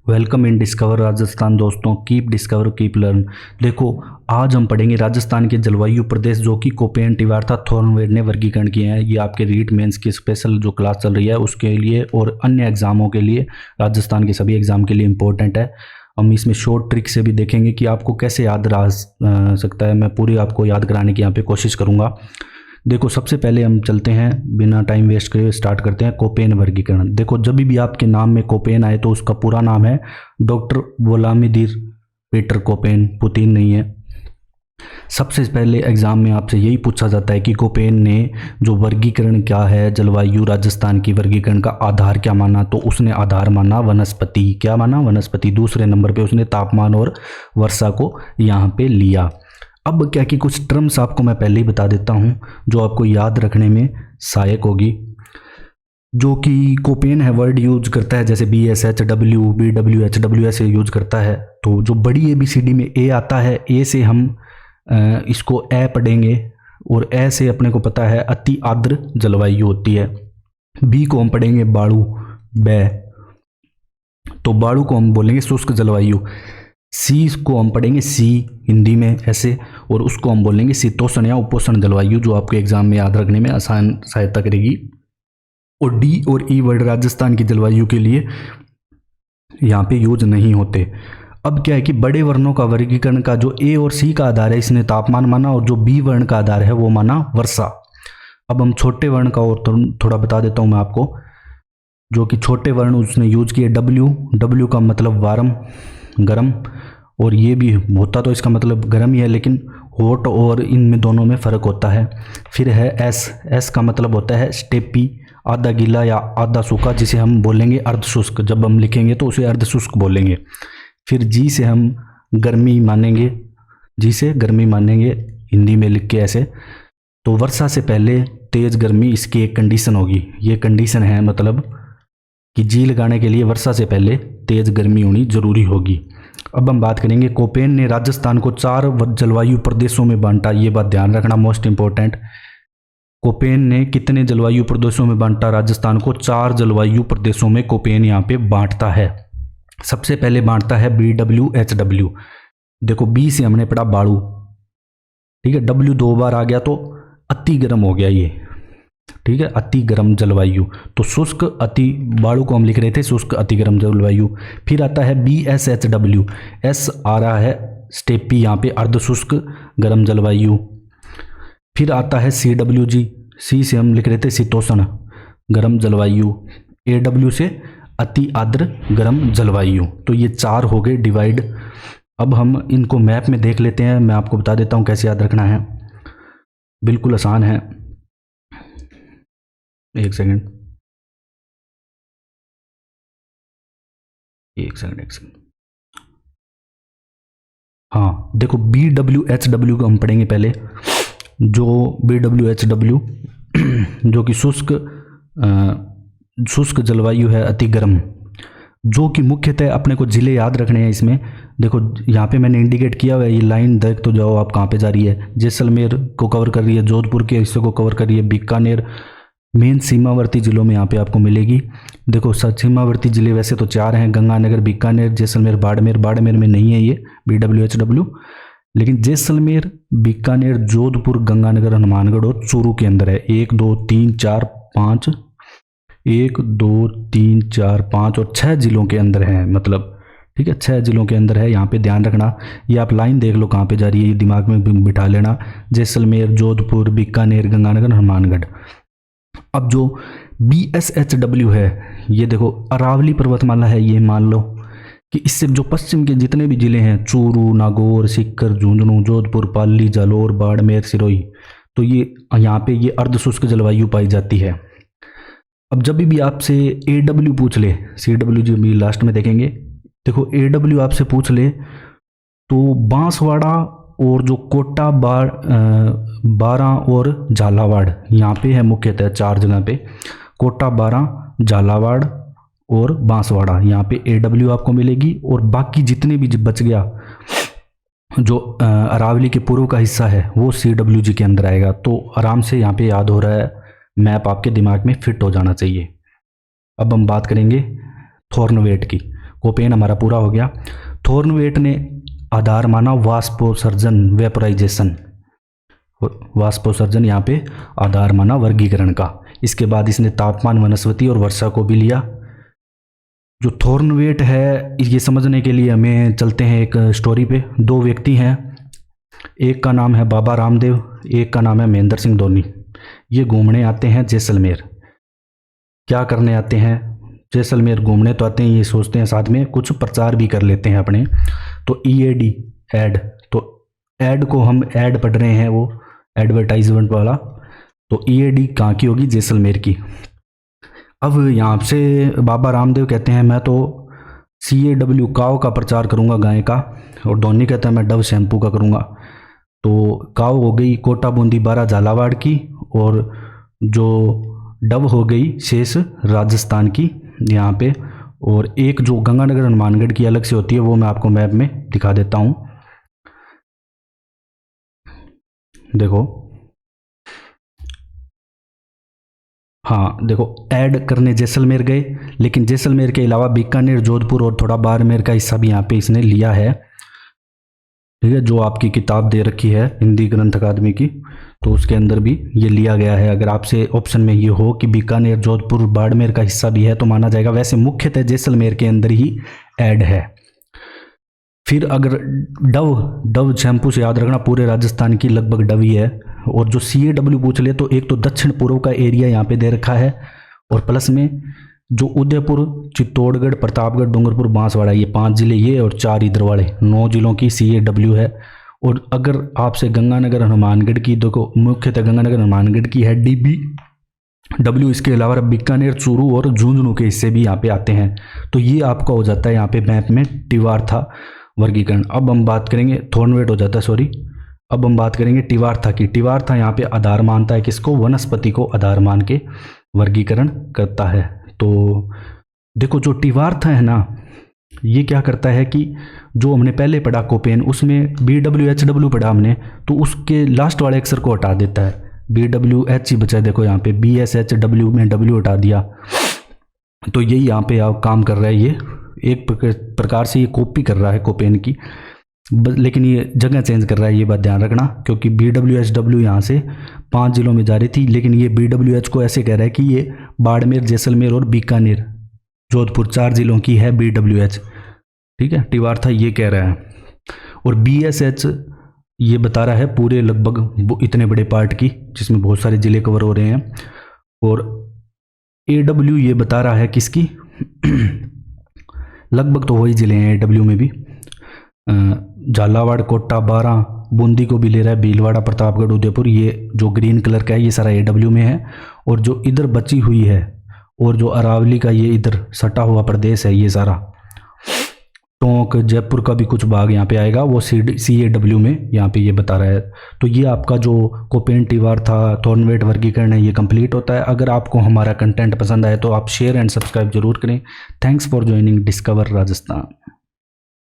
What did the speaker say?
Welcome in discover Rajasthan. दोस्तों, keep discover keep learn. देखो, आज हम पढ़ेंगे राजस्थान के जलवायु प्रदेश जो कि कोपेन, टिवार्था, थॉर्नवेड ने वर्गीकरण किए हैं। ये आपके रीट मेंस की स्पेशल जो क्लास चल रही है उसके लिए और अन्य एग्जामों के लिए, राजस्थान के सभी एग्जाम के लिए इम्पोर्टेंट है। हम इसमें शॉर्ट ट्रिक से भी देखेंगे कि आपको कैसे याद रह सकता है। मैं पूरी आपको याद कराने की यहाँ पे कोशिश करूँगा। देखो, सबसे पहले हम चलते हैं, बिना टाइम वेस्ट करे स्टार्ट करते हैं कोपेन वर्गीकरण। देखो, जब भी आपके नाम में कोपेन आए तो उसका पूरा नाम है doctor Vladimir Peter Koppen, Putin नहीं है। सबसे पहले एग्जाम में आपसे यही पूछा जाता है कि कोपेन ने जो वर्गीकरण क्या है जलवायु राजस्थान की वर्गीकरण का आधार क्या माना, तो उसने आधार माना वनस्पति। क्या माना? वनस्पति। दूसरे नंबर पे उसने तापमान और वर्षा को यहाँ पे लिया। अब क्या कि कुछ टर्म्स आपको मैं पहले ही बता देता हूँ जो आपको याद रखने में सहायक होगी। जो कि कोपेन है वर्ड यूज करता है, जैसे BSH, BWH ऐसे यूज करता है। तो जो बड़ी ABCD में ए आता है, ए से हम इसको ए पढ़ेंगे और ए से अपने को पता है अति आर्द्र जलवायु होती है। बी को हम पढ़ेंगे बाड़ू, बै, तो बाड़ू को हम बोलेंगे शुष्क जलवायु। सी को हम पढ़ेंगे सी हिंदी में ऐसे, और उसको हम बोलेंगे शीतोष्ण या उपोष्ण जलवायु, जो आपको एग्जाम में याद रखने में आसान सहायता करेगी। और डी और ई वर्ड राजस्थान की जलवायु के लिए यहाँ पे यूज नहीं होते। अब क्या है कि बड़े वर्णों का वर्गीकरण का जो ए और सी का आधार है, इसने तापमान माना, और जो बी वर्ण का आधार है वो माना वर्षा। अब हम छोटे वर्ण का और थोड़ा बता देता हूँ मैं आपको। जो कि छोटे वर्ण उसने यूज किए डब्ल्यू का मतलब वार्म, गरम, और ये भी होता तो इसका मतलब गर्म ही है, लेकिन हॉट और इनमें दोनों में फ़र्क होता है। फिर है एस का मतलब होता है स्टेपी, आधा गीला या आधा सूखा, जिसे हम बोलेंगे अर्धशुष्क। जब हम लिखेंगे तो उसे अर्धशुष्क बोलेंगे। फिर जी से हम गर्मी मानेंगे, जी से गर्मी मानेंगे हिंदी में लिख के ऐसे। तो वर्षा से पहले तेज गर्मी, इसकी एक कंडीशन होगी। ये कंडीशन है मतलब कि जी लगाने के लिए वर्षा से पहले तेज गर्मी होनी जरूरी होगी। अब हम बात करेंगे, कोपेन ने राजस्थान को 4 जलवायु प्रदेशों में बांटा। ये बात ध्यान रखना, मोस्ट इंपॉर्टेंट। कोपेन ने कितने जलवायु प्रदेशों में बांटा राजस्थान को? 4 जलवायु प्रदेशों में कोपेन यहाँ पे बांटता है। सबसे पहले बांटता है BWHW। देखो, बी से हमने पढ़ा बाड़ू, ठीक है। W 2 बार आ गया तो अति गर्म हो गया ये, ठीक है, अति गर्म जलवायु। तो शुष्क अति, बाड़ू को हम लिख रहे थे शुष्क अति गर्म जलवायु। फिर आता है BSHW, एस आ रहा है स्टेपी, यहाँ पे अर्ध शुष्क गर्म जलवायु। फिर आता है CWG, सी से हम लिख रहे थे शीतोष्ण गर्म जलवायु, AW से अति आर्द्र गर्म जलवायु। तो ये 4 हो गए डिवाइड। अब हम इनको मैप में देख लेते हैं, मैं आपको बता देता हूँ कैसे याद रखना है। बिल्कुल आसान है। एक सेकंड। हाँ, देखो, BWHW को हम पढ़ेंगे पहले। जो BWHW जो कि शुष्क जलवायु है, अति गर्म, जो कि मुख्यतः अपने को जिले याद रखने हैं इसमें। देखो, यहाँ पे मैंने इंडिकेट किया हुआ है, ये लाइन देख तो जाओ आप कहाँ पे जा रही है। जैसलमेर को कवर कर रही है, जोधपुर के हिस्से को कवर कर रही है, बीकानेर, मेन सीमावर्ती जिलों में यहाँ पे आपको मिलेगी। देखो, सीमावर्ती जिले वैसे तो 4 हैं, गंगानगर, बीकानेर, जैसलमेर, बाड़मेर में नहीं है ये BWHW, लेकिन जैसलमेर, बीकानेर, जोधपुर, गंगानगर, हनुमानगढ़ और चूरू के अंदर है। 1 2 3 4 5, 1 2 3 4 5 और 6 जिलों के अंदर है, मतलब, ठीक है, 6 जिलों के अंदर है। यहाँ पे ध्यान रखना, ये आप लाइन देख लो कहाँ पे जा रही है, ये दिमाग में बिठा लेना। जैसलमेर, जोधपुर, बीकानेर, गंगानगर, हनुमानगढ़। अब जो BSHW है, ये देखो अरावली पर्वतमाला है, ये मान लो कि इससे जो पश्चिम के जितने भी जिले हैं, चूरू, नागौर, सीकर, झुंझुनू, जोधपुर, पाली, जालोर, बाड़मेर, सिरोही, तो ये यहाँ पे ये अर्धशुष्क जलवायु पाई जाती है। अब जब भी आपसे AW पूछ ले, CWG भी लास्ट में देखेंगे। देखो, AW आपसे पूछ ले तो बांसवाड़ा और जो कोटा, बारां और झालावाड़, यहाँ पे है मुख्यतः 4 जगह पे। कोटा, बारां, झालावाड़ और बांसवाड़ा, यहाँ पे AW आपको मिलेगी। और बाकी जितने भी बच गया, जो अरावली के पूर्व का हिस्सा है, वो CWG के अंदर आएगा। तो आराम से यहाँ पे याद हो रहा है, मैप आपके दिमाग में फिट हो जाना चाहिए। अब हम बात करेंगे थॉर्नवेट की। कोपेन हमारा पूरा हो गया। थॉर्नवेट ने आधार माना वाष्पोत्सर्जन वेपोराइजेशन, वाष्पोत्सर्जन यहाँ पे आधार माना वर्गीकरण का। इसके बाद इसने तापमान, वनस्पति और वर्षा को भी लिया। जो थॉर्नवेट है ये समझने के लिए हमें चलते हैं एक स्टोरी पे। दो व्यक्ति हैं, एक का नाम है बाबा रामदेव, एक का नाम है महेंद्र सिंह धोनी। ये घूमने आते हैं जैसलमेर। क्या करने आते हैं? जैसलमेर घूमने तो आते हैं, ये सोचते हैं साथ में कुछ प्रचार भी कर लेते हैं अपने। तो EAD एड, तो एड को हम ऐड पढ़ रहे हैं, वो एडवर्टाइजमेंट वाला। तो EAD कहाँ की होगी? जैसलमेर की। अब यहाँ से बाबा रामदेव कहते हैं मैं तो CAW काव का प्रचार करूँगा, गाय का। और धोनी कहता है मैं डव शैम्पू का करूँगा। तो काव हो गई कोटा, बूंदी, बारा, झालावाड़ की, और जो डव हो गई शेष राजस्थान की यहाँ पे। और एक जो गंगानगर हनुमानगढ़ की अलग से होती है वो मैं आपको मैप में दिखा देता हूँ। देखो, हाँ देखो, ऐड करने जैसलमेर गए, लेकिन जैसलमेर के अलावा बीकानेर, जोधपुर और थोड़ा बाड़मेर का हिस्सा भी यहाँ पे इसने लिया है। ठीक है, जो आपकी किताब दे रखी है हिंदी ग्रंथ अकादमी की, तो उसके अंदर भी ये लिया गया है। अगर आपसे ऑप्शन में ये हो कि बीकानेर, जोधपुर, बाड़मेर का हिस्सा भी है तो माना जाएगा। वैसे मुख्यतः जैसलमेर के अंदर ही ऐड है। फिर अगर डव शैम्पू से याद रखना पूरे राजस्थान की लगभग डव ही है। और जो CAW पूछ ले तो एक तो दक्षिण पूर्व का एरिया यहाँ पे दे रखा है, और प्लस में जो उदयपुर, चित्तौड़गढ़, प्रतापगढ़, डूंगरपुर, बांसवाड़ा, ये 5 जिले ये, और 4 इधर वाले 9 जिलों की CAW है। और अगर आपसे गंगानगर हनुमानगढ़ की, देखो मुख्यतः गंगानगर हनुमानगढ़ की है DBW। इसके अलावा बीकानेर, चूरू और झुंझुनू के हिस्से भी यहाँ पे आते हैं। तो ये आपका हो जाता है यहाँ पे मैप में टिवार्था वर्गीकरण। अब हम बात करेंगे, थॉर्नवेट हो जाता है सॉरी। अब हम बात करेंगे टिवार्था की। टिवार्था यहाँ पे आधार मानता है किसको? वनस्पति को आधार मान के वर्गीकरण करता है। तो देखो जो टिवार्था है ना, ये क्या करता है कि जो हमने पहले पढ़ा कोपेन, उसमें BWHW पढ़ा हमने, तो उसके लास्ट वाले अक्षर को हटा देता है। BWH ही बचा। देखो यहाँ पे BSHW में W हटा दिया। तो यही यहाँ पे आप काम कर रहा है। ये एक प्रकार से ये कॉपी कर रहा है कोपेन की, लेकिन ये जगह चेंज कर रहा है, ये बात ध्यान रखना। क्योंकि BWHW यहाँ से 5 जिलों में जा रही थी, लेकिन ये BWH को ऐसे कह रहा है कि ये बाड़मेर, जैसलमेर और बीकानेर, जोधपुर 4 जिलों की है BWH। ठीक है, टिवार्था ये कह रहा है। और BSH ये बता रहा है पूरे लगभग इतने बड़े पार्ट की, जिसमें बहुत सारे जिले कवर हो रहे हैं। और AW ये बता रहा है किसकी? लगभग तो वही जिले हैं AW में भी। झालावाड़, कोटा, बारा, बूंदी को भी ले रहा है, भीलवाड़ा, प्रतापगढ़, उदयपुर। ये जो ग्रीन कलर का है ये सारा AW में है। और जो इधर बची हुई है, और जो अरावली का ये इधर सटा हुआ प्रदेश है, ये सारा टोंक, जयपुर का भी कुछ भाग यहाँ पे आएगा, वो CAW में यहाँ पे ये बता रहा है। तो ये आपका जो कोपेन, टिवार्था, थॉर्नवेट वर्गीकरण है ये कंप्लीट होता है। अगर आपको हमारा कंटेंट पसंद आए तो आप शेयर एंड सब्सक्राइब जरूर करें। Thanks for joining discover Rajasthan.